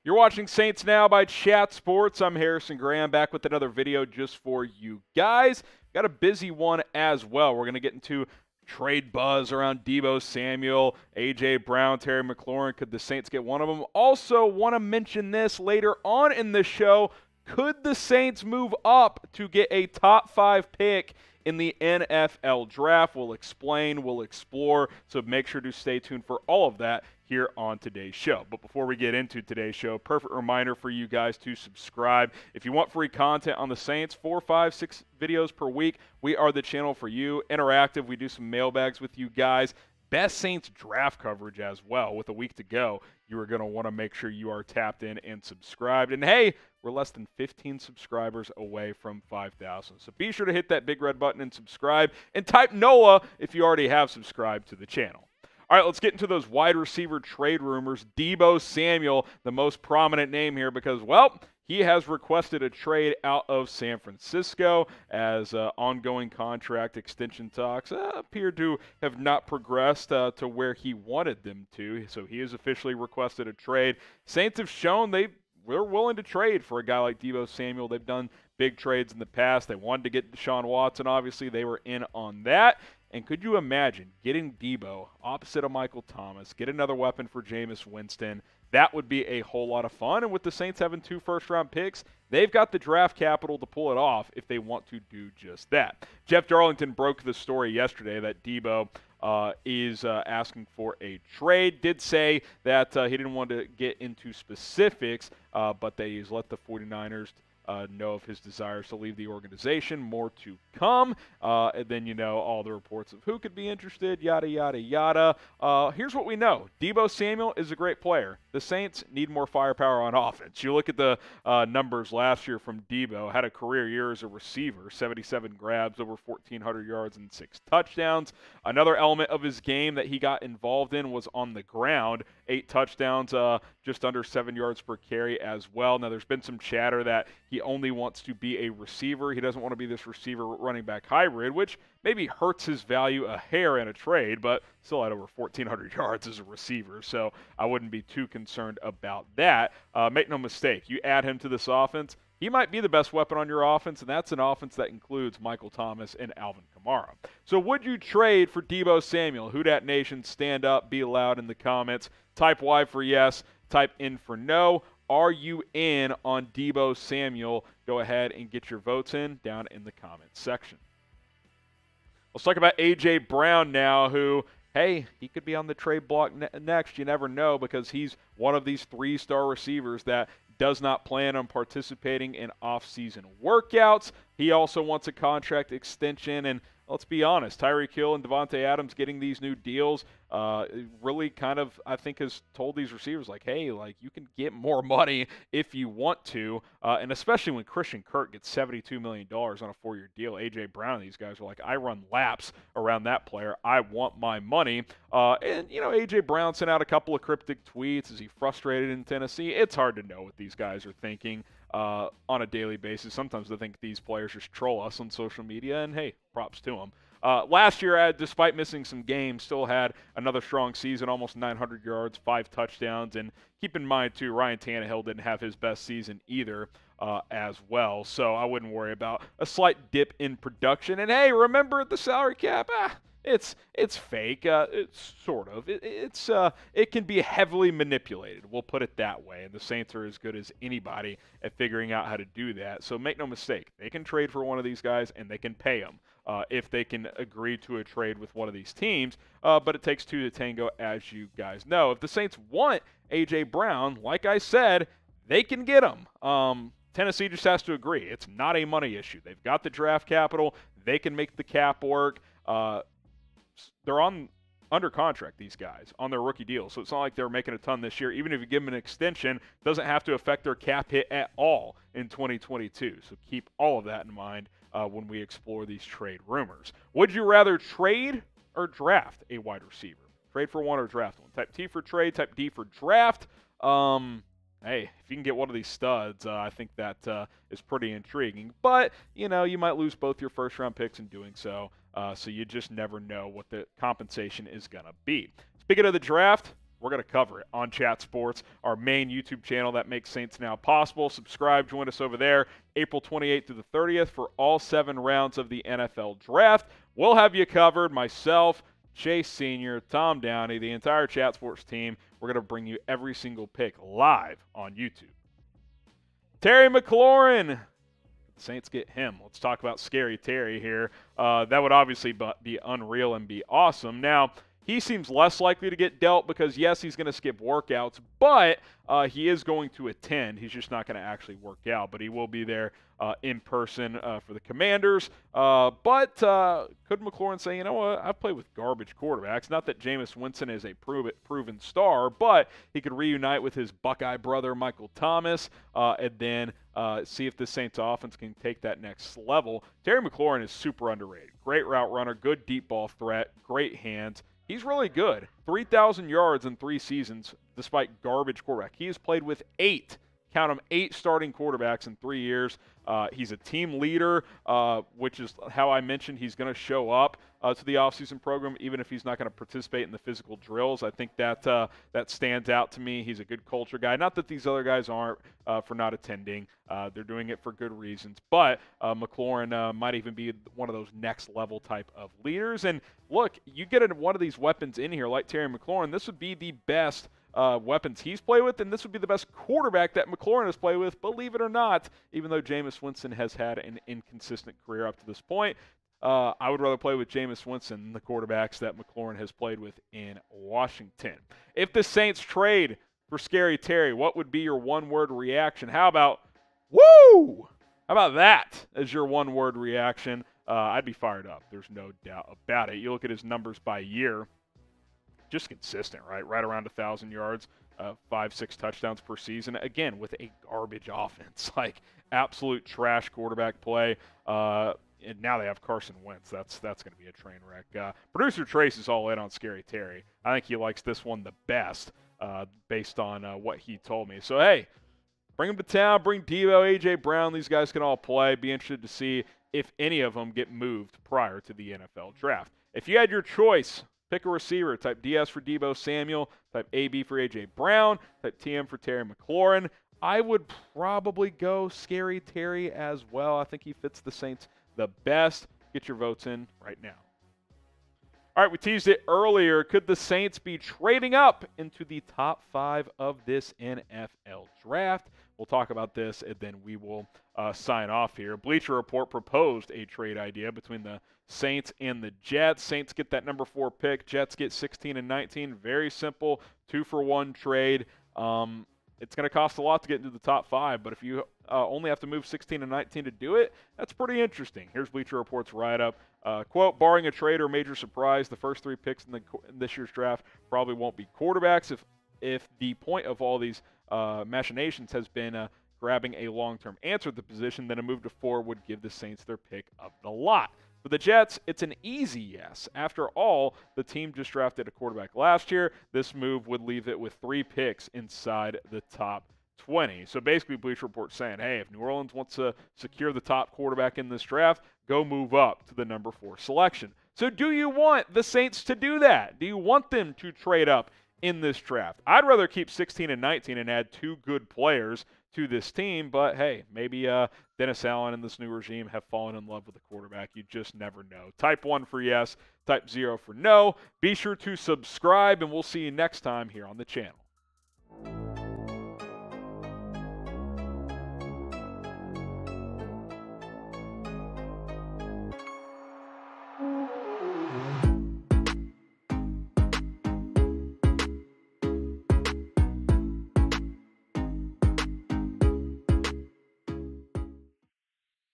You're watching Saints Now by Chat Sports. I'm Harrison Graham, back with another video just for you guys. Got a busy one as well. We're going to get into trade buzz around Deebo Samuel, A.J. Brown, Terry McLaurin. Could the Saints get one of them? Also want to mention this later on in the show. Could the Saints move up to get a top 5 pick in the NFL draft? We'll explain, we'll explore, so make sure to stay tuned for all of that here on today's show. But before we get into today's show, perfect reminder for you guys to subscribe. If you want free content on the Saints, 4, 5, 6 videos per week, we are the channel for you. Interactive, we do some mailbags with you guys. Best Saints draft coverage as well. With a week to go, you are going to want to make sure you are tapped in and subscribed. And hey, we're less than 15 subscribers away from 5,000. So be sure to hit that big red button and subscribe. And type NOLA if you already have subscribed to the channel. All right, let's get into those wide receiver trade rumors. Deebo Samuel, the most prominent name here because, well, he has requested a trade out of San Francisco as ongoing contract extension talks appear to have not progressed to where he wanted them to. So he has officially requested a trade. Saints have shown we're willing to trade for a guy like Deebo Samuel. They've done big trades in the past. They wanted to get Deshaun Watson. Obviously, they were in on that. And could you imagine getting Deebo opposite of Michael Thomas, get another weapon for Jameis Winston? That would be a whole lot of fun. And with the Saints having 2 first-round picks, they've got the draft capital to pull it off if they want to do just that. Jeff Darlington broke the story yesterday that Deebo is asking for a trade. Did say that he didn't want to get into specifics, but that he's let the 49ers know of his desires to leave the organization. More to come. And then, all the reports of who could be interested, yada, yada, yada. Here's what we know. Deebo Samuel is a great player. The Saints need more firepower on offense. You look at the numbers last year from Deebo. Had a career year as a receiver. 77 grabs, over 1,400 yards, and 6 touchdowns. Another element of his game that he got involved in was on the ground. 8 touchdowns, just under 7 yards per carry as well. Now, there's been some chatter that he only wants to be a receiver. He doesn't want to be this receiver running back hybrid, which maybe hurts his value a hair in a trade, but still had over 1,400 yards as a receiver, so I wouldn't be too concerned about that. Make no mistake, you add him to this offense, he might be the best weapon on your offense, and that's an offense that includes Michael Thomas and Alvin Kamara. So would you trade for Deebo Samuel? Who Dat Nation, stand up, be loud in the comments. Type Y for yes, type N for no. Are you in on Deebo Samuel? Go ahead and get your votes in down in the comments section. Let's talk about A.J. Brown now, who, hey, he could be on the trade block next. You never know because he's one of these 3-star receivers that does not plan on participating in off-season workouts. He also wants a contract extension, and let's be honest, Tyreek Hill and Davante Adams getting these new deals really kind of, I think, has told these receivers, like, hey, like, you can get more money if you want to, and especially when Christian Kirk gets $72 million on a 4-year deal. A.J. Brown and these guys are like, I run laps around that player. I want my money. And, A.J. Brown sent out a couple of cryptic tweets. Is he frustrated in Tennessee? It's hard to know what these guys are thinking on a daily basis. Sometimes I think these players just troll us on social media, and hey, props to them. Last year, despite missing some games, still had another strong season, almost 900 yards, 5 touchdowns. And keep in mind, too, Ryan Tannehill didn't have his best season either as well. So I wouldn't worry about a slight dip in production. And, hey, remember the salary cap? It's fake. It's sort of. It can be heavily manipulated. We'll put it that way. And the Saints are as good as anybody at figuring out how to do that. So make no mistake, they can trade for one of these guys and they can pay them if they can agree to a trade with one of these teams. But it takes 2 to tango, as you guys know. If the Saints want A.J. Brown, like I said, they can get him. Tennessee just has to agree. It's not a money issue. They've got the draft capital. They can make the cap work. They're under contract, these guys, on their rookie deal. So it's not like they're making a ton this year. Even if you give them an extension, it doesn't have to affect their cap hit at all in 2022. So keep all of that in mind when we explore these trade rumors. Would you rather trade or draft a wide receiver? Trade for one or draft one? Type T for trade, type D for draft. Hey, if you can get one of these studs, I think that is pretty intriguing. But, you might lose both your first-round picks in doing so. So you just never know what the compensation is going to be. Speaking of the draft, we're going to cover it on Chat Sports, our main YouTube channel that makes Saints Now possible. Subscribe, join us over there, April 28th through the 30th for all 7 rounds of the NFL Draft. We'll have you covered, myself, Chase Sr., Tom Downey, the entire Chat Sports team. We're going to bring you every single pick live on YouTube. Terry McLaurin. The Saints get him. Let's talk about Scary Terry here. That would obviously be unreal and be awesome. Now, he seems less likely to get dealt because, yes, he's going to skip workouts, but he is going to attend. He's just not going to actually work out, but he will be there in person for the Commanders. But could McLaurin say, you know what, I've played with garbage quarterbacks. Not that Jameis Winston is a proven star, but he could reunite with his Buckeye brother, Michael Thomas, and then see if the Saints offense can take that next level. Terry McLaurin is super underrated. Great route runner, good deep ball threat, great hands. He's really good. 3,000 yards in 3 seasons despite garbage quarterback. He has played with 8 starting quarterbacks in 3 years. He's a team leader, which is how I mentioned he's going to show up to the offseason program, even if he's not going to participate in the physical drills. I think that stands out to me. He's a good culture guy. Not that these other guys aren't for not attending. They're doing it for good reasons. But McLaurin might even be one of those next-level type of leaders. And, look, you get one of these weapons in here like Terry McLaurin, this would be the best weapons he's played with, and this would be the best quarterback that McLaurin has played with, believe it or not, even though Jameis Winston has had an inconsistent career up to this point. I would rather play with Jameis Winston than the quarterbacks that McLaurin has played with in Washington. If the Saints trade for Scary Terry, what would be your one-word reaction? How about, woo? How about that as your one-word reaction? I'd be fired up. There's no doubt about it. You look at his numbers by year, just consistent, right? Right around 1,000 yards, 5-6 touchdowns per season. Again, with a garbage offense, like absolute trash quarterback play. And now they have Carson Wentz. That's going to be a train wreck. Producer Trace is all in on Scary Terry. I think he likes this one the best based on what he told me. So, hey, bring him to town. Bring Deebo, A.J. Brown. These guys can all play. Be interested to see if any of them get moved prior to the NFL draft. If you had your choice, pick a receiver. Type DS for Deebo Samuel. Type AB for A.J. Brown. Type TM for Terry McLaurin. I would probably go Scary Terry as well. I think he fits the Saints the best. Get your votes in right now. All right, we teased it earlier. Could the Saints be trading up into the top 5 of this NFL draft? We'll talk about this, and then we will sign off here. Bleacher Report proposed a trade idea between the Saints and the Jets. Saints get that number 4 pick. Jets get 16 and 19. Very simple, 2-for-1 trade. It's going to cost a lot to get into the top 5, but if you only have to move 16 and 19 to do it, that's pretty interesting. Here's Bleacher Report's write-up. Quote, barring a trade or major surprise, the first 3 picks in this year's draft probably won't be quarterbacks. If the point of all these machinations has been grabbing a long-term answer at the position, then a move to 4 would give the Saints their pick of the lot. For the Jets, it's an easy yes. After all, the team just drafted a quarterback last year. This move would leave it with 3 picks inside the top 20. So basically, Bleacher Report's saying, hey, if New Orleans wants to secure the top quarterback in this draft, go move up to the number 4 selection. So do you want the Saints to do that? Do you want them to trade up in this draft? I'd rather keep 16 and 19 and add 2 good players to this team, but hey, maybe Dennis Allen and this new regime have fallen in love with the quarterback. You just never know. Type 1 for yes, type 0 for no. Be sure to subscribe, and we'll see you next time here on the channel.